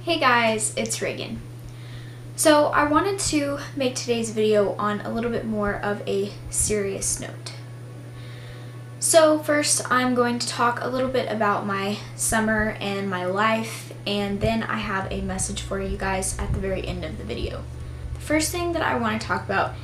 Hey guys, it's Reagan. So I wanted to make today's video on a little bit more of a serious note. So first I'm going to talk a little bit about my summer and my life, and then I have a message for you guys at the very end of the video. The first thing that I want to talk about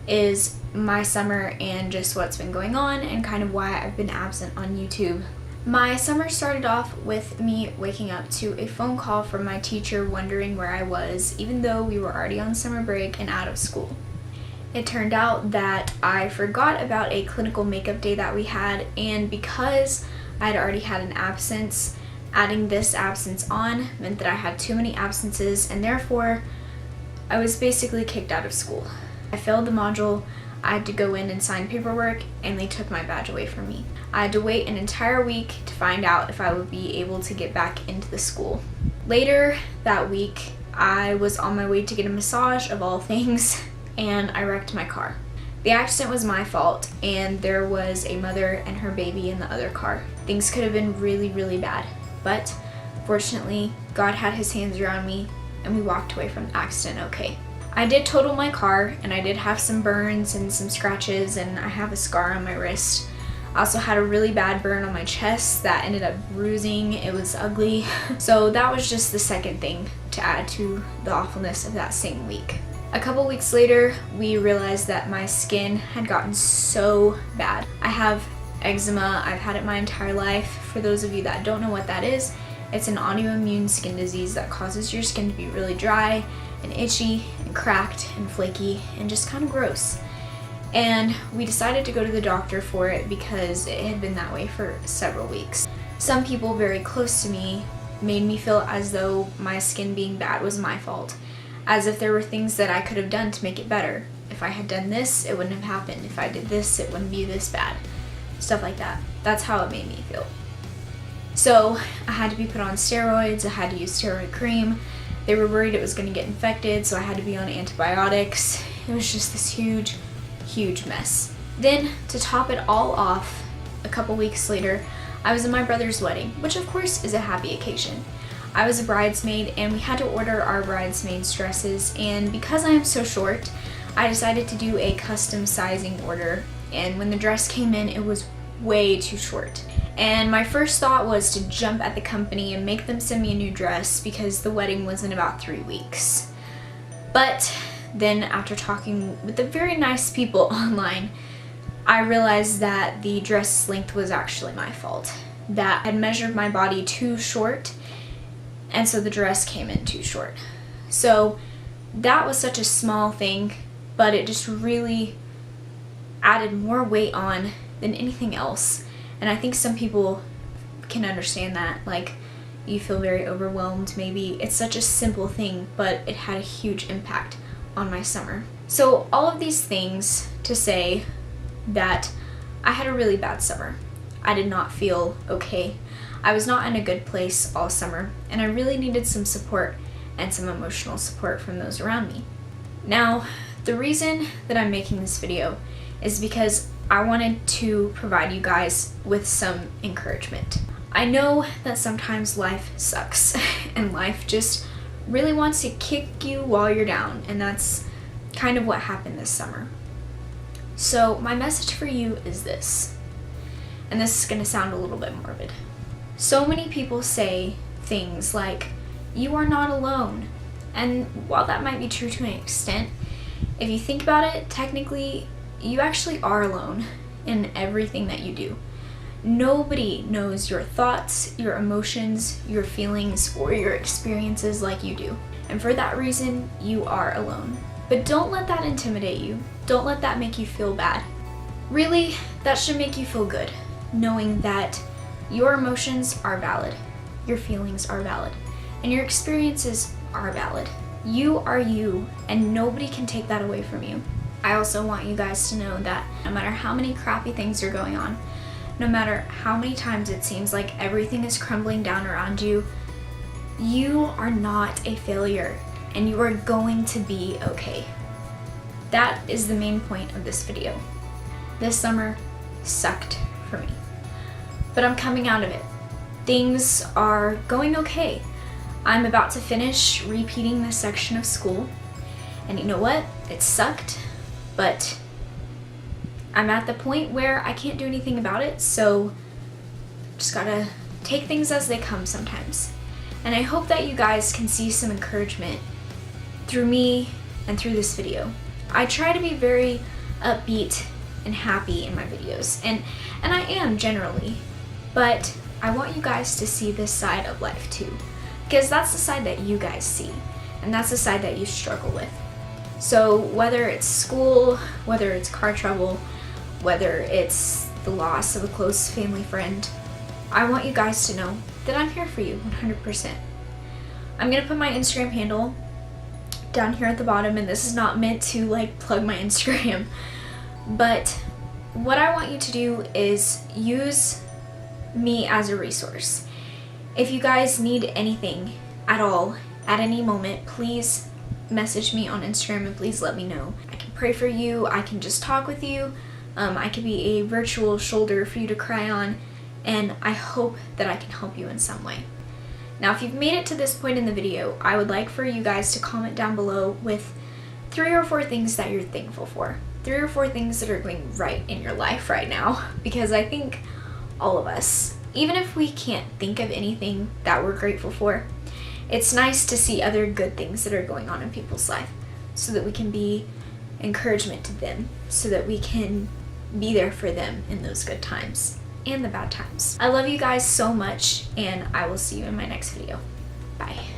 is my summer and just what's been going on and kind of why I've been absent on YouTube. My summer started off with me waking up to a phone call from my teacher wondering where I was, even though we were already on summer break and out of school. It turned out that I forgot about a clinical makeup day that we had, and because I had already had an absence, adding this absence on meant that I had too many absences, and therefore I was basically kicked out of school. I failed the module, I had to go in and sign paperwork, and they took my badge away from me. I had to wait an entire week to find out if I would be able to get back into the school. Later that week, I was on my way to get a massage of all things, and I wrecked my car. The accident was my fault, and there was a mother and her baby in the other car. Things could have been really, really bad, but fortunately, God had his hands around me, and we walked away from the accident okay. I did total my car, and I did have some burns and some scratches, and I have a scar on my wrist. I also had a really bad burn on my chest that ended up bruising. It was ugly. So that was just the second thing to add to the awfulness of that same week. A couple weeks later, we realized that my skin had gotten so bad. I have eczema. I've had it my entire life. For those of you that don't know what that is, it's an autoimmune skin disease that causes your skin to be really dry and itchy and cracked and flaky and just kind of gross. And we decided to go to the doctor for it because it had been that way for several weeks. Some people very close to me made me feel as though my skin being bad was my fault, as if there were things that I could have done to make it better. If I had done this, it wouldn't have happened. If I did this, it wouldn't be this bad. Stuff like that. That's how it made me feel. So I had to be put on steroids, I had to use steroid cream. They were worried it was going to get infected, so I had to be on antibiotics. It was just this huge mess. Then, to top it all off, a couple weeks later, I was in my brother's wedding, which of course is a happy occasion. I was a bridesmaid, and we had to order our bridesmaids' dresses, and because I am so short, I decided to do a custom sizing order, and when the dress came in, it was way too short. And my first thought was to jump at the company and make them send me a new dress because the wedding was in about 3 weeks. But then after talking with the very nice people online, I realized that the dress length was actually my fault. That I had measured my body too short, and so the dress came in too short. So that was such a small thing, but it just really added more weight on than anything else. And I think some people can understand that, like you feel very overwhelmed maybe. It's such a simple thing, but it had a huge impact on my summer. So all of these things to say that I had a really bad summer. I did not feel okay. I was not in a good place all summer, and I really needed some support and some emotional support from those around me. Now, the reason that I'm making this video is because I wanted to provide you guys with some encouragement. I know that sometimes life sucks and life just really wants to kick you while you're down, and that's kind of what happened this summer. So my message for you is this, and this is going to sound a little bit morbid. So many people say things like, you are not alone, and while that might be true to an extent, if you think about it, technically you actually are alone in everything that you do. Nobody knows your thoughts, your emotions, your feelings, or your experiences like you do. And for that reason, you are alone. But don't let that intimidate you. Don't let that make you feel bad. Really, that should make you feel good, knowing that your emotions are valid, your feelings are valid, and your experiences are valid. You are you, and nobody can take that away from you. I also want you guys to know that no matter how many crappy things are going on, no matter how many times it seems like everything is crumbling down around you, you are not a failure, and you are going to be okay. That is the main point of this video. This summer sucked for me, but I'm coming out of it. Things are going okay. I'm about to finish repeating this section of school, and you know what? It sucked, but I'm at the point where I can't do anything about it, so just gotta take things as they come sometimes. And I hope that you guys can see some encouragement through me and through this video. I try to be very upbeat and happy in my videos, and I am generally, but I want you guys to see this side of life too, because that's the side that you guys see, and that's the side that you struggle with. So whether it's school, whether it's car trouble, whether it's the loss of a close family friend, I want you guys to know that I'm here for you 100%. I'm gonna put my Instagram handle down here at the bottom, and this is not meant to like plug my Instagram, but what I want you to do is use me as a resource. If you guys need anything at all at any moment, please message me on Instagram and please let me know. I can pray for you, I can just talk with you, I can be a virtual shoulder for you to cry on, and I hope that I can help you in some way. Now, if you've made it to this point in the video, I would like for you guys to comment down below with 3 or 4 things that you're thankful for. 3 or 4 things that are going right in your life right now, because I think all of us, even if we can't think of anything that we're grateful for, it's nice to see other good things that are going on in people's life so that we can be encouragement to them, so that we can be there for them in those good times and the bad times. I love you guys so much, and I will see you in my next video. Bye.